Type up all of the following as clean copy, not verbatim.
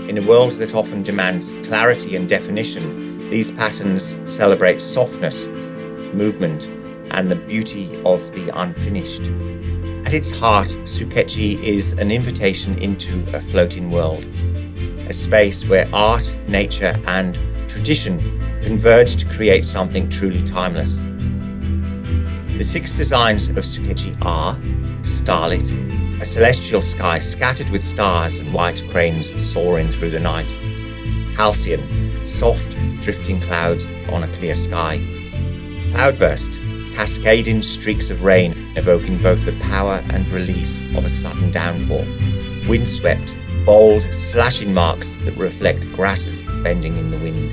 In a world that often demands clarity and definition, these patterns celebrate softness, movement, and the beauty of the unfinished. At its heart, Suketchi is an invitation into a floating world, a space where art, nature, and tradition converge to create something truly timeless. The 6 designs of Suketchi are starlit, a celestial sky scattered with stars and white cranes soaring through the night. Halcyon, soft, drifting clouds on a clear sky. Cloudburst, cascading streaks of rain evoking both the power and release of a sudden downpour. Windswept, bold, slashing marks that reflect grasses bending in the wind.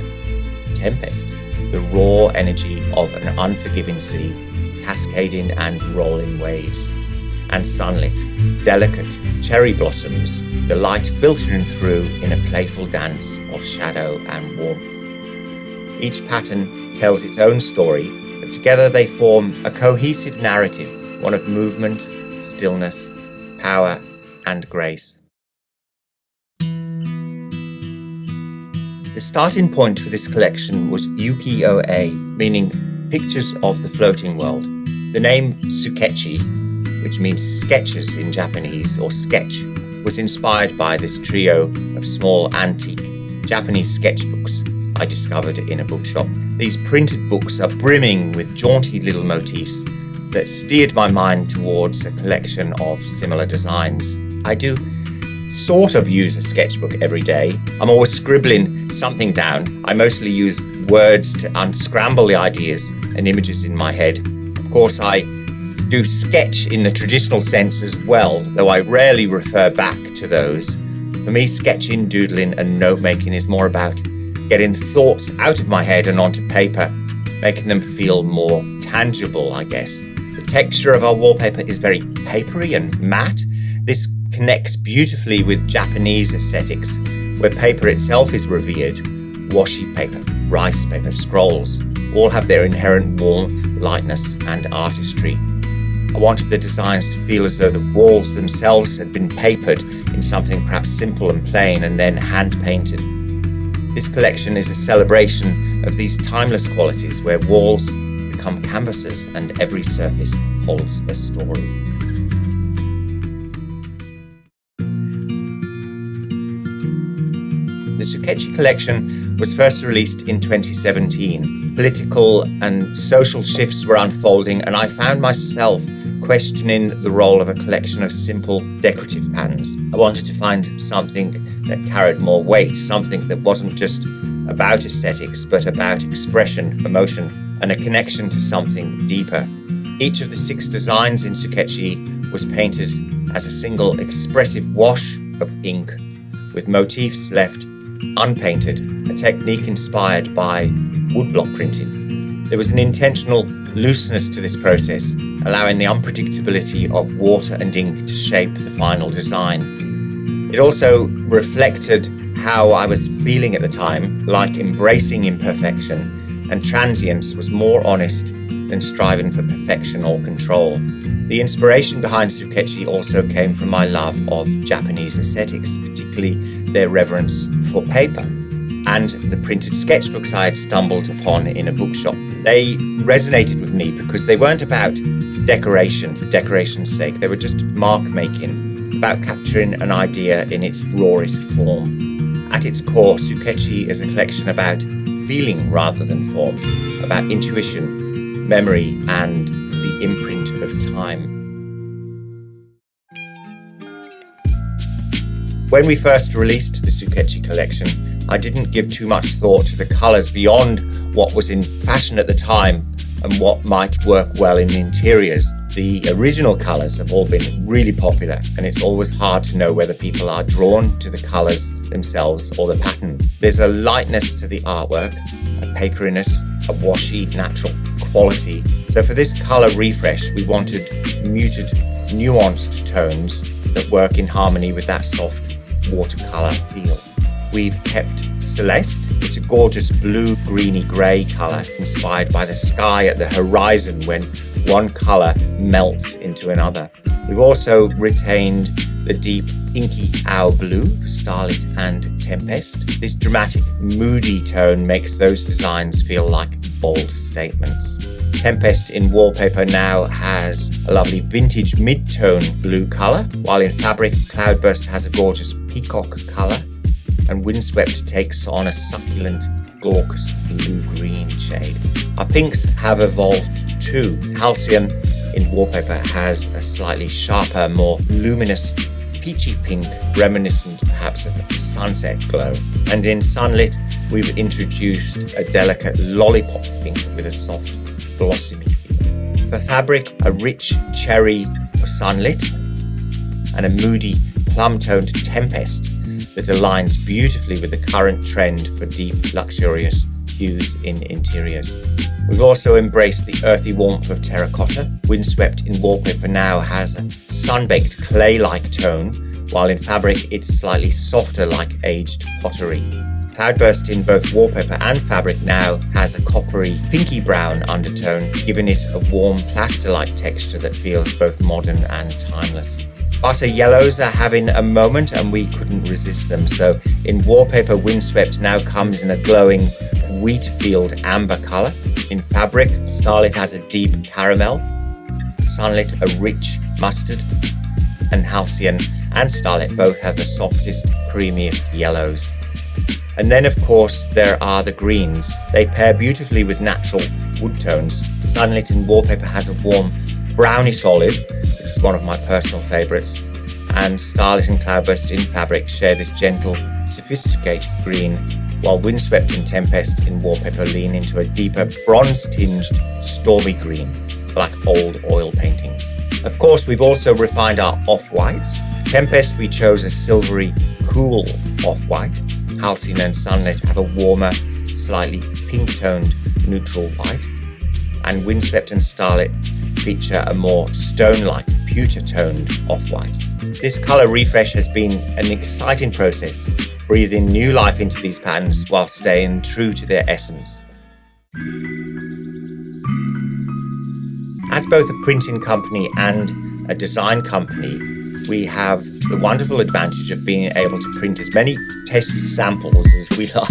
Tempest, the raw energy of an unforgiving sea, cascading and rolling waves. And sunlit, delicate cherry blossoms, the light filtering through in a playful dance of shadow and warmth. Each pattern tells its own story, but together they form a cohesive narrative, one of movement, stillness, power, and grace. The starting point for this collection was ukiyo-e, meaning pictures of the floating world. The name Suketchi, which means sketches in Japanese, or sketch, was inspired by this trio of small antique Japanese sketchbooks I discovered in a bookshop. These printed books are brimming with jaunty little motifs that steered my mind towards a collection of similar designs. I do sort of use a sketchbook every day. I'm always scribbling something down. I mostly use words to unscramble the ideas and images in my head. Of course, I do sketch in the traditional sense as well, though I rarely refer back to those. For me, sketching, doodling, and note-making is more about getting thoughts out of my head and onto paper, making them feel more tangible, I guess. The texture of our wallpaper is very papery and matte. This connects beautifully with Japanese aesthetics, where paper itself is revered. Washi paper, rice paper, scrolls, all have their inherent warmth, lightness, and artistry. I wanted the designs to feel as though the walls themselves had been papered in something perhaps simple and plain and then hand-painted. This collection is a celebration of these timeless qualities where walls become canvases and every surface holds a story. The Suketchi collection was first released in 2017. Political and social shifts were unfolding, and I found myself questioning the role of a collection of simple decorative patterns. I wanted to find something that carried more weight, something that wasn't just about aesthetics, but about expression, emotion, and a connection to something deeper. Each of the 6 designs in Suketchi was painted as a single expressive wash of ink, with motifs left unpainted, a technique inspired by woodblock printing. There was an intentional looseness to this process, allowing the unpredictability of water and ink to shape the final design. It also reflected how I was feeling at the time, like embracing imperfection, and transience was more honest than striving for perfection or control. The inspiration behind Suketchi also came from my love of Japanese aesthetics, particularly their reverence for paper, and the printed sketchbooks I had stumbled upon in a bookshop. They resonated with me because they weren't about decoration for decoration's sake. They were just mark-making, about capturing an idea in its rawest form. At its core, Suketchi is a collection about feeling rather than form, about intuition, memory, and the imprint of time. When we first released the Suketchi collection, I didn't give too much thought to the colours beyond what was in fashion at the time and what might work well in interiors. The original colours have all been really popular, and it's always hard to know whether people are drawn to the colours themselves or the pattern. There's a lightness to the artwork, a paperiness, a washy, natural quality. So for this colour refresh, we wanted muted, nuanced tones that work in harmony with that soft watercolour feel. We've kept Celeste. It's a gorgeous blue, greeny grey colour inspired by the sky at the horizon when one colour melts into another. We've also retained the deep inky owl blue for Starlit and Tempest. This dramatic, moody tone makes those designs feel like bold statements. Tempest in wallpaper now has a lovely vintage mid-tone blue colour, while in fabric, Cloudburst has a gorgeous peacock colour, and Windswept takes on a succulent, glaucous blue-green shade. Our pinks have evolved too. Halcyon in wallpaper has a slightly sharper, more luminous peachy pink, reminiscent perhaps of a sunset glow. And in Sunlit, we've introduced a delicate lollipop pink with a soft, blossomy feel. For fabric, a rich cherry for Sunlit and a moody, plum-toned Tempest that aligns beautifully with the current trend for deep, luxurious hues in interiors. We've also embraced the earthy warmth of terracotta. Windswept in wallpaper now has a sun-baked clay-like tone, while in fabric it's slightly softer like aged pottery. Cloudburst in both wallpaper and fabric now has a coppery, pinky brown undertone, giving it a warm plaster-like texture that feels both modern and timeless. Butter yellows are having a moment and we couldn't resist them, so in wallpaper, Windswept now comes in a glowing wheat-field amber colour. In fabric, Starlit has a deep caramel, Sunlit a rich mustard, and Halcyon and Starlit both have the softest, creamiest yellows. And then of course there are the greens. They pair beautifully with natural wood tones. Sunlit in wallpaper has a warm brownish olive, which is one of my personal favourites, and Starlit and Cloudburst in fabric share this gentle, sophisticated green, while Windswept and Tempest in wallpaper lean into a deeper bronze-tinged stormy green, like old oil paintings. Of course, we've also refined our off-whites. Tempest, we chose a silvery, cool off-white. Halcyon and Sunlit have a warmer, slightly pink-toned neutral white. And Windswept and Starlit feature a more stone-like, pewter-toned off-white. This colour refresh has been an exciting process, breathing new life into these patterns while staying true to their essence. As both a printing company and a design company, we have the wonderful advantage of being able to print as many test samples as we like.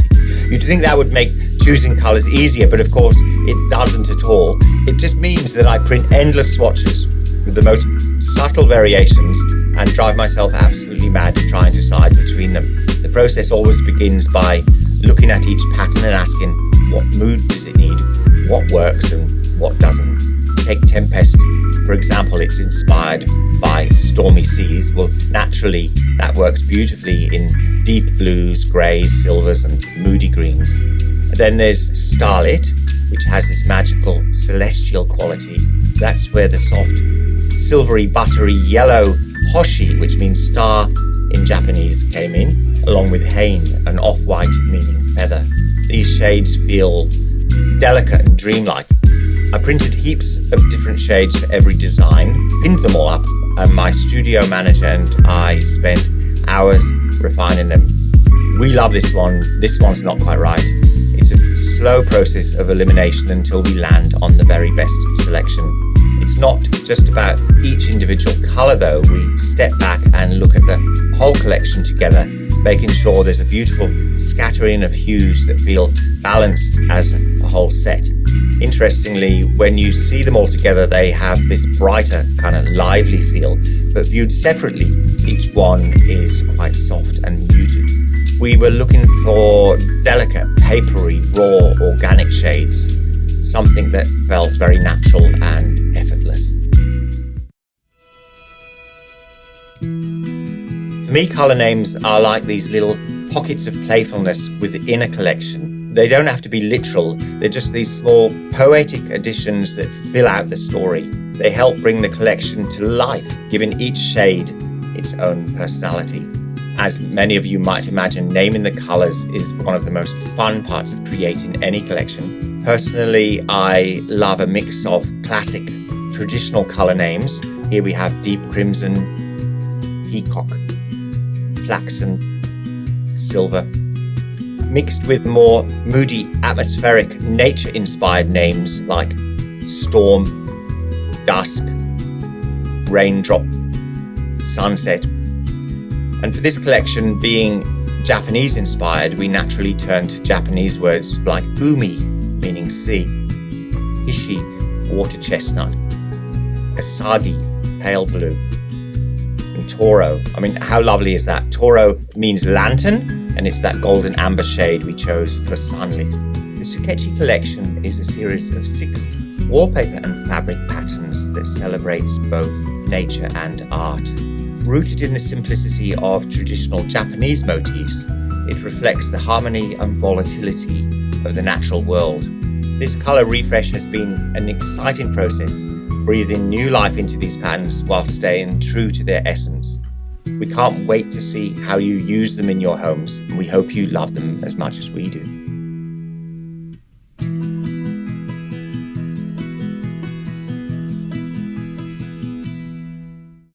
You'd think that would make choosing colours easier, but of course it doesn't at all. It just means that I print endless swatches with the most subtle variations and drive myself absolutely mad to try and decide between them. The process always begins by looking at each pattern and asking, what mood does it need, what works and what doesn't. Take Tempest, for example, it's inspired by stormy seas. Well, naturally, that works beautifully in deep blues, greys, silvers and moody greens. And then there's Starlit, which has this magical celestial quality. That's where the soft, silvery, buttery yellow hoshi, which means star in Japanese, came in, along with hain, an off-white meaning feather. These shades feel delicate and dreamlike. I printed heaps of different shades for every design, pinned them all up, and my studio manager and I spent hours refining them. We love this one's not quite right. It's a slow process of elimination until we land on the very best selection. It's not just about each individual colour though. We step back and look at the whole collection together, making sure there's a beautiful scattering of hues that feel balanced as a whole set. Interestingly, when you see them all together, they have this brighter, kind of lively feel, but viewed separately, each one is quite soft and muted. We were looking for delicate, papery, raw, organic shades, something that felt very natural and effortless. For me, colour names are like these little pockets of playfulness within a collection. They don't have to be literal, they're just these small poetic additions that fill out the story. They help bring the collection to life, giving each shade its own personality. As many of you might imagine, naming the colours is one of the most fun parts of creating any collection. Personally, I love a mix of classic, traditional colour names. Here we have deep crimson, peacock, flaxen, silver, mixed with more moody, atmospheric, nature-inspired names like storm, dusk, raindrop, sunset. And for this collection, being Japanese inspired, we naturally turn to Japanese words like umi, meaning sea, hishi, water chestnut, asagi, pale blue, and toro. I mean, how lovely is that? Toro means lantern, and it's that golden amber shade we chose for sunlit. The Suketchi collection is a series of 6 wallpaper and fabric patterns that celebrates both nature and art. Rooted in the simplicity of traditional Japanese motifs, it reflects the harmony and volatility of the natural world. This colour refresh has been an exciting process, breathing new life into these patterns while staying true to their essence. We can't wait to see how you use them in your homes, and we hope you love them as much as we do.